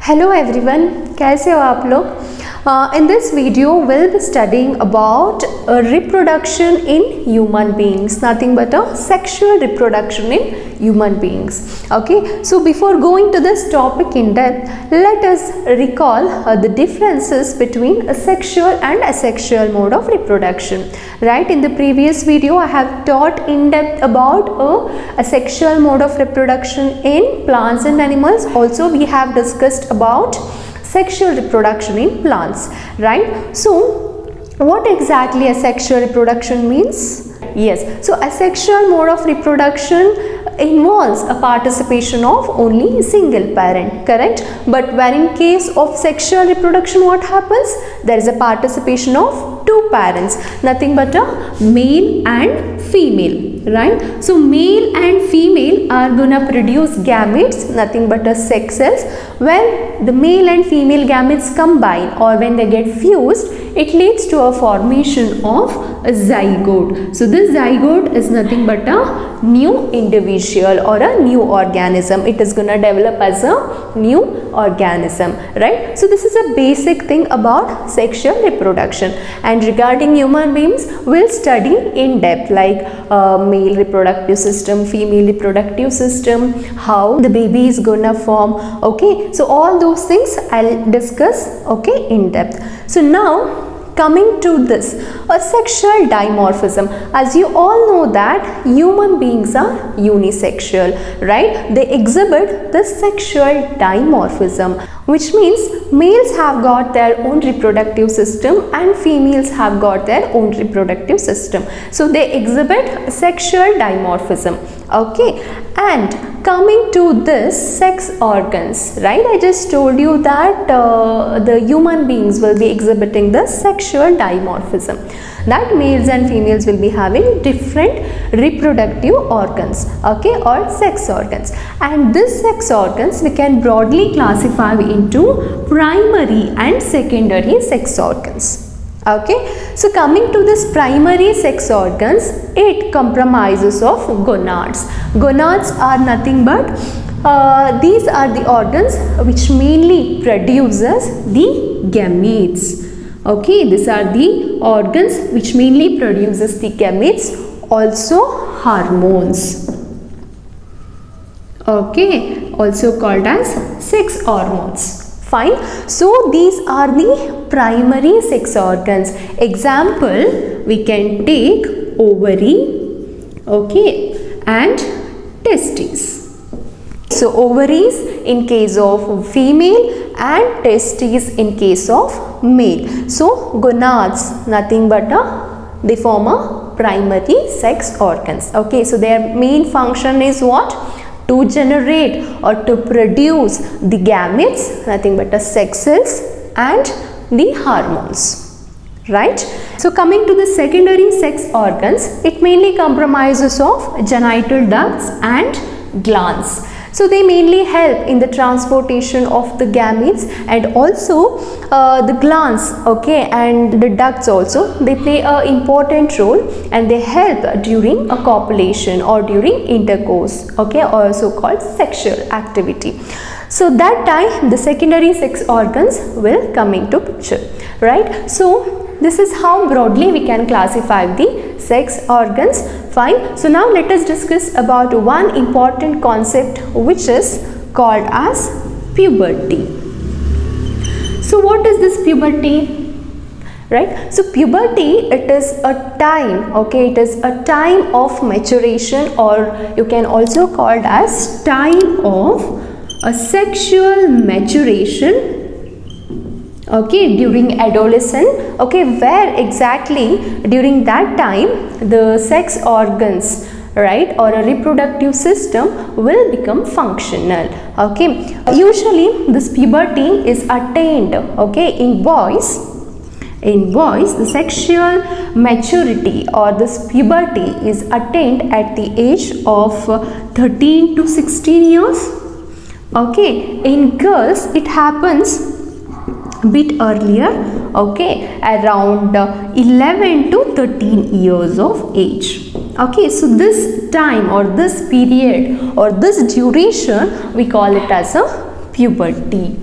Hello everyone, कैसे हो आप लोग। In this video will be studying about reproduction in human beings, nothing but a sexual reproduction in human beings. Okay, so before going to this topic in depth, let us recall the differences between a sexual and asexual mode of reproduction. Right, in the previous video I have taught in depth about a sexual mode of reproduction in plants and animals. Also we have discussed about sexual reproduction in plants, right? So what exactly asexual reproduction means? Yes, so asexual mode of reproduction involves a participation of only single parent, correct? But where in case of sexual reproduction, what happens? There is a participation of two parents, nothing but a male and female, right? So male and female are gonna produce gametes, nothing but a sex cells. When the male and female gametes combine or when they get fused, it leads to a formation of a zygote. So this zygote is nothing but a new individual or a new organism. It is gonna develop as a new organism, right? So this is a basic thing about sexual reproduction. And regarding human beings, we'll study in depth like male reproductive system, female reproductive system, how the baby is gonna form. Okay, so all those things I'll discuss, okay, in depth. So now coming to this, a sexual dimorphism. As you all know that human beings are unisexual, right? They exhibit the sexual dimorphism, which means males have got their own reproductive system and females have got their own reproductive system. So they exhibit sexual dimorphism, okay? And coming to this sex organs, right? I just told you that the human beings will be exhibiting the sexual dimorphism, that males and females will be having different reproductive organs, okay, or sex organs. And this sex organs we can broadly classify into primary and secondary sex organs. Okay, so coming to this primary sex organs, it compromises of gonads. Gonads are nothing but these are the organs which mainly produces the gametes. Okay, these are the organs which mainly produces the gametes, also hormones. Okay, also called as sex hormones. Fine. So these are the primary sex organs. Example, we can take ovary, okay, and testes. So ovaries in case of female and testes in case of male. So gonads, nothing but they form a primary sex organs. Okay, so their main function is what? To generate or to produce the gametes, nothing but the sex cells and the hormones, right? So coming to the secondary sex organs, it mainly comprises of genital ducts and glands. So they mainly help in the transportation of the gametes, and also the glands, okay, and the ducts also, they play an important role and they help during a copulation or during intercourse, okay, also called sexual activity. So that time the secondary sex organs will come into picture, right? So this is how broadly we can classify the sex organs. Fine. So now let us discuss about one important concept which is called as puberty. So what is this puberty? Right? So puberty, it is a time, okay, it is a time of maturation, or you can also call it as time of a sexual maturation, okay, during adolescence, okay, where exactly during that time the sex organs, right, or a reproductive system will become functional, okay. Usually this puberty is attained, okay, in boys. In boys, the sexual maturity or this puberty is attained at the age of 13 to 16 years, okay. In girls it happens bit earlier, okay, around 11 to 13 years of age, okay. So this time or this period or this duration we call it as a puberty,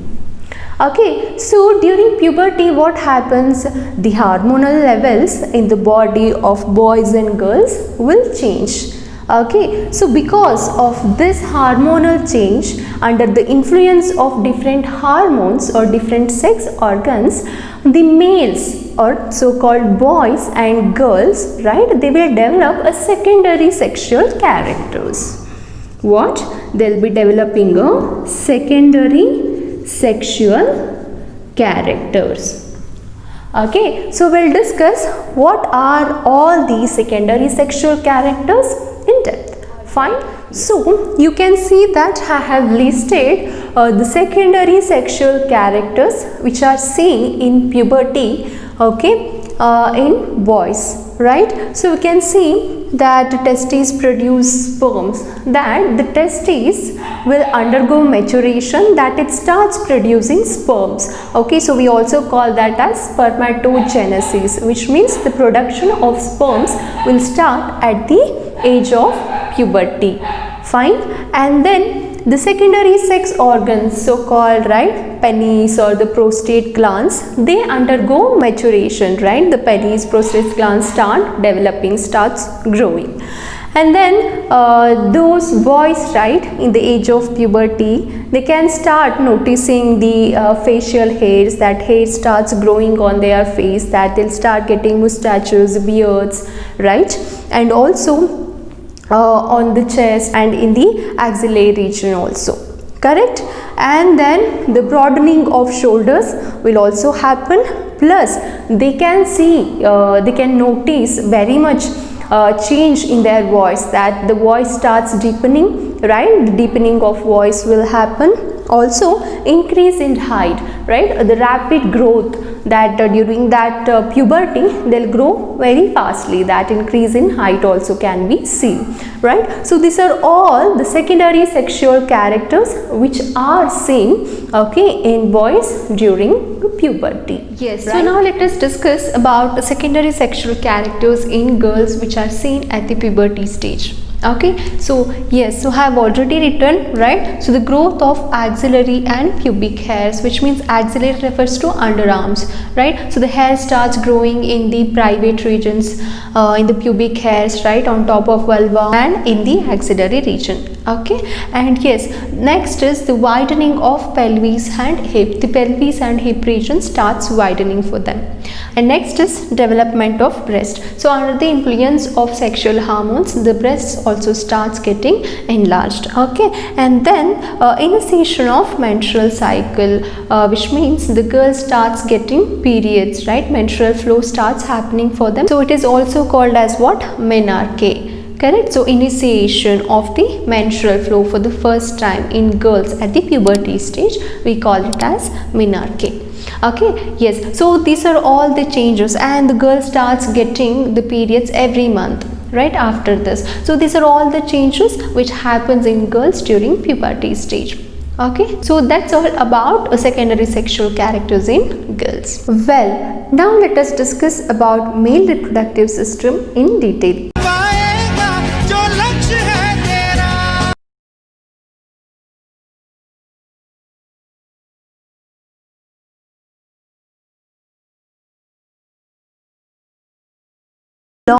Okay, so during puberty what happens? The hormonal levels in the body of boys and girls will change. Okay, so because of this hormonal change, under the influence of different hormones or different sex organs, the males or so-called boys and girls, right, they will develop a secondary sexual characters. What? They'll be developing a secondary sexual characters. Okay, so we'll discuss what are all these secondary sexual characters in depth. Fine. So you can see that I have listed the secondary sexual characters which are seen in puberty, okay, in boys, right? So we can see that testes produce sperms, that the testes will undergo maturation, that it starts producing sperms. Okay, so we also call that as spermatogenesis, which means the production of sperms will start at the age of puberty. Fine. And then the secondary sex organs, so called, right, penis or the prostate glands, they undergo maturation, right? The penis, prostate glands start developing, starts growing. And then those boys, right, in the age of puberty, they can start noticing the facial hairs, that hair starts growing on their face, that they'll start getting mustaches, beards, right? And also on the chest and in the axillary region also, correct? And then the broadening of shoulders will also happen, plus they can see, they can notice very much change in their voice, that the voice starts deepening, right? The deepening of voice will happen. Also increase in height, right? The rapid growth, that during that puberty they'll grow very fastly, that increase in height also can be seen, right? So these are all the secondary sexual characters which are seen, okay, in boys during puberty. Yes, right? So now let us discuss about the secondary sexual characters in girls which are seen at the puberty stage. Okay, so yes, so I have already written, right? So the growth of axillary and pubic hairs, which means axillary refers to underarms, right? So the hair starts growing in the private regions, in the pubic hairs, right, on top of vulva and in the axillary region. Okay, and yes, next is the widening of pelvis and hip. The pelvis and hip region starts widening for them. And next is development of breast. So under the influence of sexual hormones, the breasts also starts getting enlarged. Okay, and then initiation of menstrual cycle, which means the girl starts getting periods, right? Menstrual flow starts happening for them. So it is also called as what? Menarche. Correct. So initiation of the menstrual flow for the first time in girls at the puberty stage, we call it as menarche. Okay, yes, so these are all the changes, and the girl starts getting the periods every month, right, after this. So these are all the changes which happens in girls during puberty stage. Okay, so that's all about secondary sexual characters in girls. Well, now let us discuss about male reproductive system in detail.